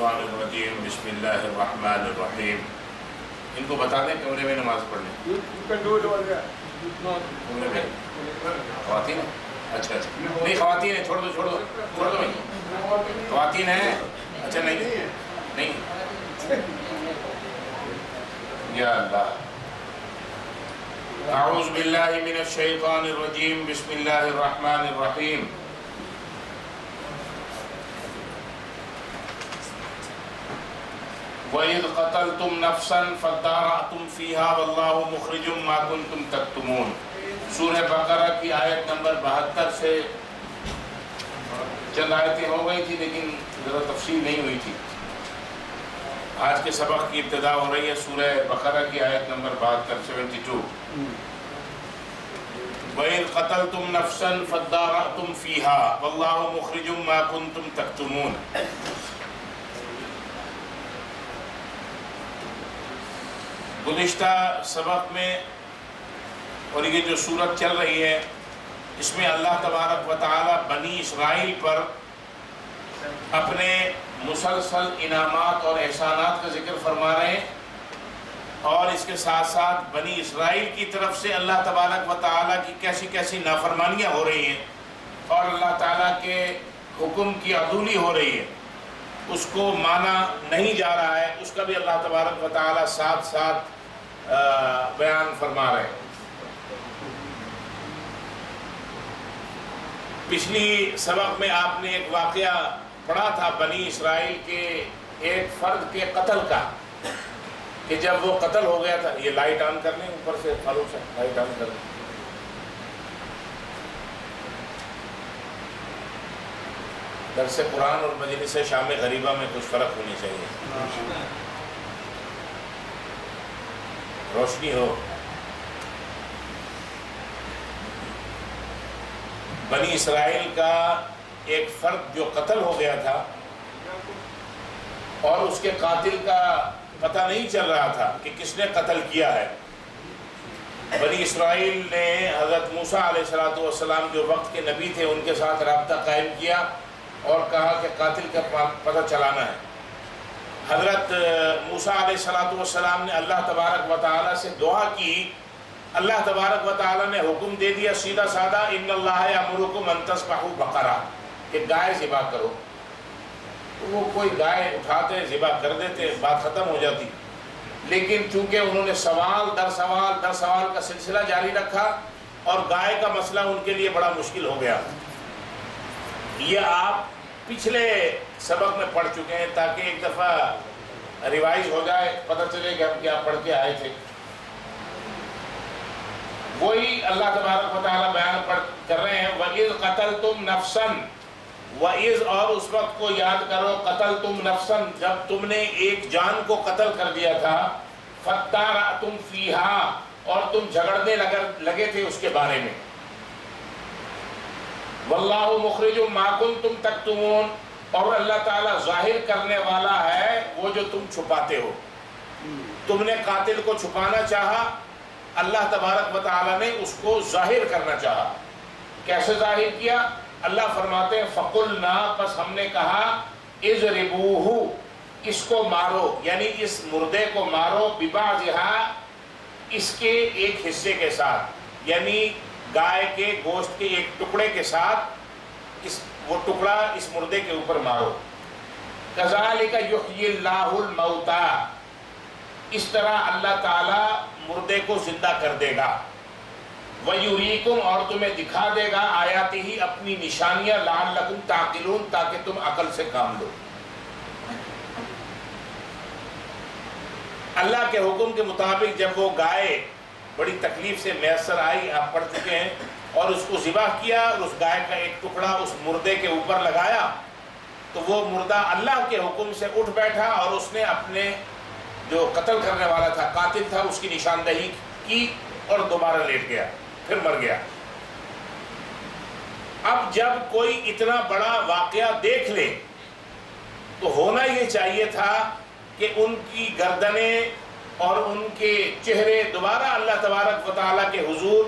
الشیطان الرجیم بسم اللہ الرحمن الرحیم. ان کو بتا دیں کمرے میں نماز پڑھنے. کمرے میں خواتین ہیں؟ اچھا نہیں خواتین ہیں، چھوڑ دو خواتین ہیں. اچھا نہیں یا اللہ. اعوذ باللہ من الشیطان الرجیم بسم اللہ الرحمن الرحیم. وَإِذْ قَتَلْتُمْ نَفْسًا فَادَّارَأْتُمْ فِيهَا وَاللَّهُ مُخْرِجٌ مَا كُنْتُمْ تَكْتُمُونَ. سورہ بقرہ کی آیت نمبر 72 سے چند آیتیں ہو گئی تھی لیکن ذرا تفصیل نہیں ہوئی تھی. آج کے سبق کی ابتدا ہو رہی ہے سورہ بقرہ کی آیت نمبر 72 وَإِذْ قَتَلْتُمْ نَفْسًا فَادَّارَأْتُمْ فِيهَا وَاللَّهُ مُخْرِجٌ مَا كُنْتُمْ تَكْتُمُونَ. گزشتہ سبق میں اور یہ جو سورت چل رہی ہے اس میں اللہ تبارک و تعالی بنی اسرائیل پر اپنے مسلسل انعامات اور احسانات کا ذکر فرما رہے ہیں، اور اس کے ساتھ ساتھ بنی اسرائیل کی طرف سے اللہ تبارک و تعالی کی کیسی کیسی نافرمانیاں ہو رہی ہیں اور اللہ تعالیٰ کے حکم کی عدولی ہو رہی ہے، اس کو مانا نہیں جا رہا ہے، اس کا بھی اللہ تبارک و تعالیٰ ساتھ ساتھ بیان فرما رہے ہیں. پچھلی سبق میں آپ نے ایک واقعہ پڑھا تھا بنی اسرائیل کے ایک فرد کے قتل کا، کہ جب وہ قتل ہو گیا تھا. یہ لائٹ آن کر لیں اوپر سے، فاروق سے لائٹ آن کر لیں. درس قرآن اور مجلس شام غریبہ میں کچھ فرق ہونی چاہیے، روشنی ہو. بنی اسرائیل کا ایک فرد جو قتل ہو گیا تھا اور اس کے قاتل کا پتہ نہیں چل رہا تھا کہ کس نے قتل کیا ہے. بنی اسرائیل نے حضرت موسیٰ علیہ السلام جو وقت کے نبی تھے ان کے ساتھ رابطہ قائم کیا اور کہا کہ قاتل کا پتہ چلانا ہے. حضرت موسیٰ علیہ السلام نے اللہ تبارک و تعالیٰ سے دعا کی. اللہ تبارک و تعالیٰ نے حکم دے دیا سیدھا سادہ، ان اللہ یأمرکم ان تذبحوا بقرہ، کہ گائے ذبح کرو. وہ کوئی گائے اٹھاتے ذبح کر دیتے، بات ختم ہو جاتی. لیکن چونکہ انہوں نے سوال در سوال کا سلسلہ جاری رکھا اور گائے کا مسئلہ ان کے لیے بڑا مشکل ہو گیا. یہ آپ پچھلے سبق میں پڑھ چکے ہیں تاکہ ایک دفعہ ریوائز ہو جائے، پتہ چلے کہ ہم کیا پڑھ کے آئے تھے. وہی اللہ تبارک و تعالیٰ بیان کر رہے ہیں، وَإِذْ قَتَلْتُمْ نَفْسًا، وَإِذْ اور اس وقت کو یاد کرو، قَتَلْتُمْ نَفْسًا جب تم نے ایک جان کو قتل کر دیا تھا، فَادَّارَأْتُمْ فِيهَا اور تم جھگڑنے لگے تھے اس کے بارے میں. وَاللَّهُ مُخْرِجٌ مَا كُنْتُمْ تَكْتُمُونَ اور اللہ تعالیٰ ظاہر کرنے والا ہے وہ جو تم چھپاتے ہو. تم نے قاتل کو چھپانا چاہا، اللہ تبارک و تعالیٰ نے اس کو ظاہر کرنا چاہا. کیسے ظاہر کیا؟ اللہ فرماتے ہیں فَقُلْنَا پس ہم نے کہا اِذْرِبُوهُ اس کو مارو، یعنی اس مردے کو مارو، بِبَعْضِهَا اس کے ایک حصے کے ساتھ، یعنی گائے کے گوشت کے ایک ٹکڑے کے ساتھ وہ ٹکڑا اس مردے کے اوپر مارو. كَذَلِكَ يُحْيِي اللَّهُ الْمَوْتَى اس طرح اللہ تعالیٰ مردے کو زندہ کر دے گا. وَيُرِيكُمْ اور تمہیں دکھا دے گا آیاتہ اپنی نشانیاں، لعلکم تعقلون تاکہ تم عقل سے کام لو. اللہ کے حکم کے مطابق جب وہ گائے بڑی تکلیف سے میسر آئی، آپ پڑھ چکے ہیں، اور اس کو ذبح کیا اور اس گائے کا ایک ٹکڑا اس مردے کے اوپر لگایا تو وہ مردہ اللہ کے حکم سے اٹھ بیٹھا اور اس نے اپنے جو قتل کرنے والا تھا، قاتل تھا، اس کی نشاندہی کی اور دوبارہ لیٹ گیا، پھر مر گیا. اب جب کوئی اتنا بڑا واقعہ دیکھ لے تو ہونا یہ چاہیے تھا کہ ان کی گردنیں اور ان کے چہرے دوبارہ اللہ تبارک و تعالیٰ کے حضور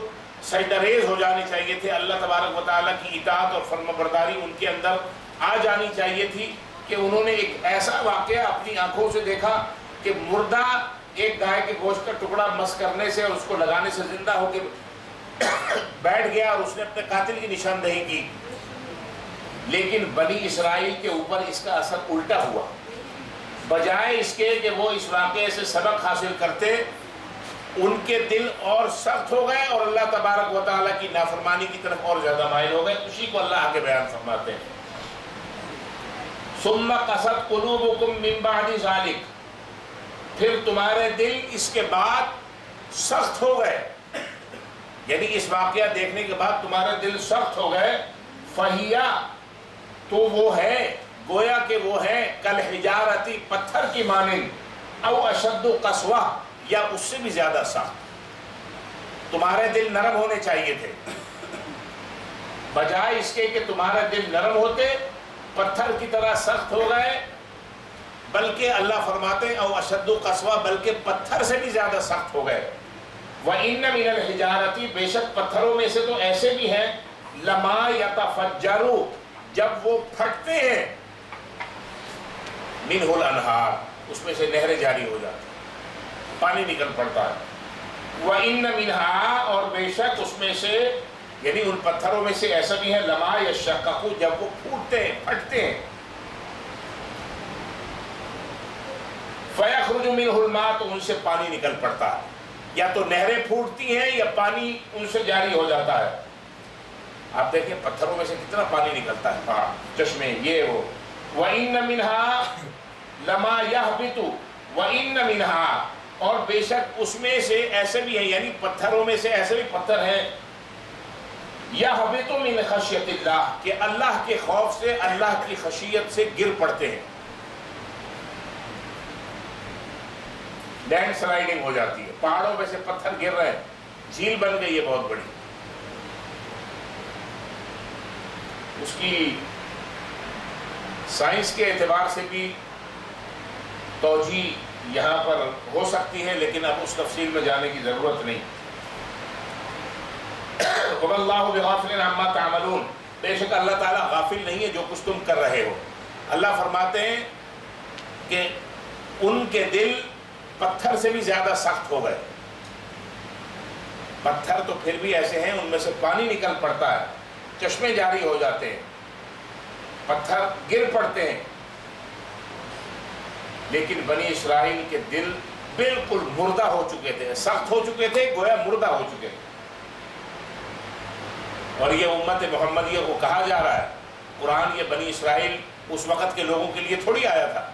سجدہ ریز ہو جانے چاہیے تھے. اللہ تبارک و تعالیٰ کی اطاعت اور فرمانبرداری ان کے اندر آ جانی چاہیے تھی. کہ انہوں نے ایک ایسا واقعہ اپنی آنکھوں سے دیکھا کہ مردہ ایک گائے کے گوشت کا ٹکڑا مس کرنے سے اور اس کو لگانے سے زندہ ہو کے بیٹھ گیا اور اس نے اپنے قاتل کی نشاندہی کی. لیکن بنی اسرائیل کے اوپر اس کا اثر الٹا ہوا. بجائے اس کے کہ وہ اس واقعے سے سبق حاصل کرتے، ان کے دل اور سخت ہو گئے اور اللہ تبارک و تعالیٰ کی نافرمانی کی طرف اور زیادہ مائل ہو گئے. اسی کو اللہ آگے بیان فرماتے ہیں. ثم قست قلوبکم من بعد ذلک، پھر تمہارے دل اس کے بعد سخت ہو گئے، یعنی اس واقعہ دیکھنے کے بعد تمہارے دل سخت ہو گئے. فہیا، تو وہ ہے گویا کہ وہ ہے کالحجارتی، پتھر کی مانند، او اشد قسوہ، یا اس سے بھی زیادہ سخت. تمہارے دل نرم ہونے چاہیے تھے، بجائے اس کے کہ تمہارے دل نرم ہوتے پتھر کی طرح سخت ہو گئے. بلکہ اللہ فرماتے ہیں او اشد قسوہ، بلکہ پتھر سے بھی زیادہ سخت ہو گئے. وَإِنَّ مِنَ الْحِجَارَةِ، بے شک پتھروں میں سے تو ایسے بھی ہیں، لَمَا يَتَفَجَّرُ، جب وہ پھٹتے ہیں، مِنْهُ الْأَنْهَارُ، اس میں سے نہریں جاری ہو جاتی ہیں، پانی نکل پڑتا ہے. وَإِنَّ مِنْهَا، اور بے شک اس میں سے، یعنی ان پتھروں میں سے ایسا بھی ہے، لَمَا يَشَّقَّقُ، جب وہ پھوٹتے ہیں، پھٹتے ہیں. فَيَخْرُجُ مِنْهُ الْمَاءُ، تو ان سے پانی نکل پڑتا ہے. یا تو نہریں پھوٹتی ہیں یا پانی ان سے جاری ہو جاتا ہے. آپ دیکھیں پتھروں میں سے کتنا پانی نکلتا ہے، چشمے یہ وہ. وَإِنَّ مِنْهَا لَمَا يَهْبِطُ وَإِنَّ مِنْهَا، اور بے شک اس میں سے ایسے بھی ہیں، یعنی پتھروں میں سے ایسے بھی پتھر ہیں، يَهْبِطُ مِنْ خَشْيَةِ اللَّهِ، کہ اللہ کے خوف سے، اللہ کی خشیت سے گر پڑتے ہیں. لینڈ سلائیڈنگ ہو جاتی ہے، پہاڑوں میں سے پتھر گر رہے ہیں، جھیل بن گئی ہے بہت بڑی. اس کی سائنس کے اعتبار سے بھی توجیہ یہاں پر ہو سکتی ہے، لیکن اب اس تفصیل میں جانے کی ضرورت نہیں. وَمَا اللَّهُ بِغَافِلٍ عَمَّا تَعْمَلُونَ، بے شک اللہ تعالیٰ غافل نہیں ہے جو کچھ تم کر رہے ہو. اللہ فرماتے ہیں کہ ان کے دل پتھر سے بھی زیادہ سخت ہو گئے. پتھر تو پھر بھی ایسے ہیں، ان میں سے پانی نکل پڑتا ہے، چشمے جاری ہو جاتے ہیں، پتھر گر پڑتے ہیں. لیکن بنی اسرائیل کے دل بالکل مردہ ہو چکے تھے، سخت ہو چکے تھے، گویا مردہ ہو چکے تھے. اور یہ امت محمدیہ کو کہا جا رہا ہے، قرآن یہ بنی اسرائیل اس وقت کے لوگوں کے لیے تھوڑی آیا تھا.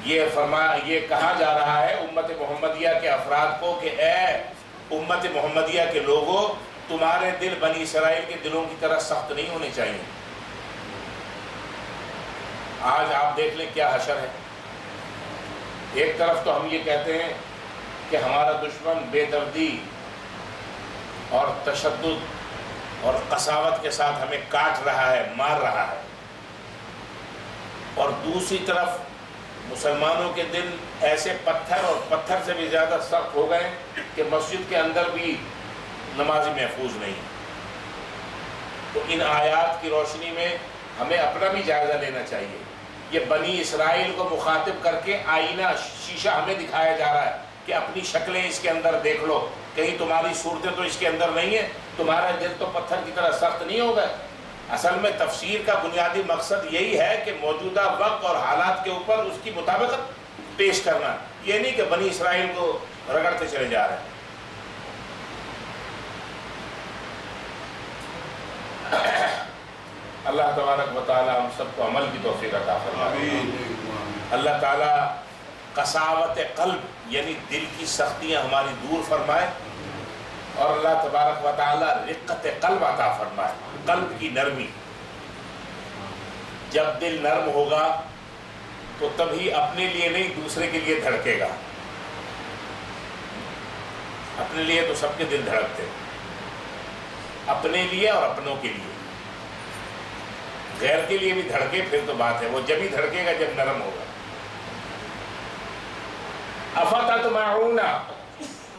یہ کہا جا رہا ہے امت محمدیہ کے افراد کو کہ اے امت محمدیہ کے لوگوں، تمہارے دل بنی اسرائیل کے دلوں کی طرح سخت نہیں ہونے چاہیے. آج آپ دیکھ لیں کیا حشر ہے. ایک طرف تو ہم یہ کہتے ہیں کہ ہمارا دشمن بے دردی اور تشدد اور قساوت کے ساتھ ہمیں کاٹ رہا ہے، مار رہا ہے، اور دوسری طرف مسلمانوں کے دل ایسے پتھر اور پتھر سے بھی زیادہ سخت ہو گئے کہ مسجد کے اندر بھی نمازی محفوظ نہیں. تو ان آیات کی روشنی میں ہمیں اپنا بھی جائزہ لینا چاہیے. یہ بنی اسرائیل کو مخاطب کر کے آئینہ شیشہ ہمیں دکھایا جا رہا ہے کہ اپنی شکلیں اس کے اندر دیکھ لو، کہیں تمہاری صورتیں تو اس کے اندر نہیں ہیں، تمہارا دل تو پتھر کی طرح سخت نہیں ہو گئے. اصل میں تفسیر کا بنیادی مقصد یہی ہے کہ موجودہ وقت اور حالات کے اوپر اس کی مطابقت پیش کرنا، یہ نہیں کہ بنی اسرائیل کو رگڑتے چلے جا رہے ہیں. اللہ تبارک و تعالی ہم سب کو عمل کی توفیق عطا فرمائے. اللہ تعالی قساوت قلب یعنی دل کی سختیاں ہماری دور فرمائے، اور اللہ تبارک و تعالی رقت قلب عطا فرمائے، قلب کی نرمی. جب دل نرم ہوگا تو تبھی اپنے لیے نہیں دوسرے کے لیے دھڑکے گا. اپنے لیے تو سب کے دل دھڑکتے، اپنے لیے اور اپنوں کے لیے. غیر کے لیے بھی دھڑکے پھر تو بات ہے، وہ جب ہی دھڑکے گا جب نرم ہوگا. افتطمعون